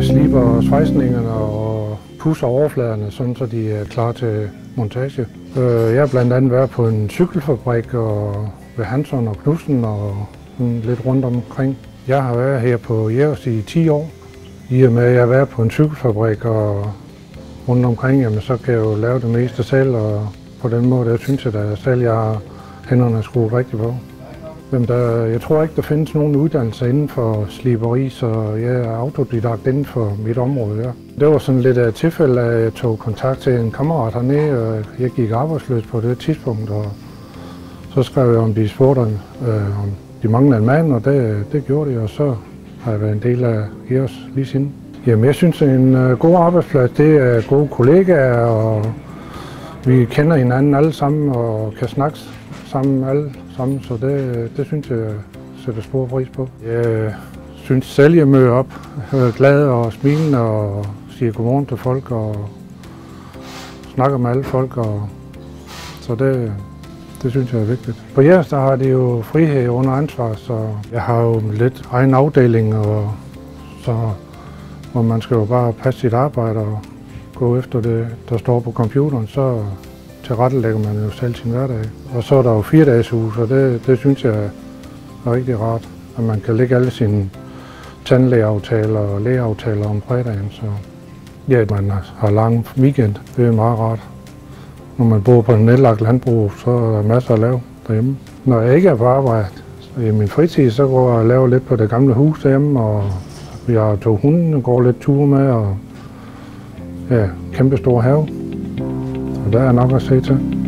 sliber svejsningerne og pudser overfladerne, sådan så de er klar til montage. Jeg har blandt andet været på en cykelfabrik og ved Hansson og Knudsen og lidt rundt omkring. Jeg har været her på Jævs i 10 år. I og med at jeg har været på en cykelfabrik og rundt omkring, jamen, så kan jeg jo lave det meste selv, og på den måde jeg synes jeg da selv, jeg har hænderne skruet rigtigt på. Jeg tror ikke, der findes nogen uddannelse inden for sliberi, så jeg er autodidakt inden for mit område. Ja. Det var sådan lidt af et tilfælde, at jeg tog kontakt til en kammerat hernede, og jeg gik arbejdsløs på det tidspunkt, og så skrev jeg, om de spurgte, om de manglede en mand, og det gjorde de, og så har jeg været en del af EOS lige siden. Jamen, jeg synes, en god arbejdsplads, det er gode kollegaer, og vi kender hinanden alle sammen og kan snakke sammen alle sammen, så det synes jeg sætter stor pris på. Jeg synes selv, jeg møder op glad og smilende og siger godmorgen til folk og snakker med alle folk, og så det synes jeg er vigtigt. På Jævs der har de jo frihed under ansvar, så jeg har jo lidt egen afdeling, og så hvor man skal jo bare passe sit arbejde og gå efter det, der står på computeren, så tilrettelægger man jo selv sin hverdag. Og så er der jo 4-dages-uge, så det synes jeg er rigtig rart, at man kan lægge alle sine tandlægeaftaler og lægeaftaler om fredagen. Så ja, man har lang weekend, det er meget rart. Når man bor på en nedlagt landbrug, så er der masser at lave derhjemme. Når jeg ikke er på arbejde i min fritid, så går jeg og laver lidt på det gamle hus derhjemme, og vi har 2 hunde, og går lidt ture med, og ja, kæmpe stor have. Og der er nok at se til.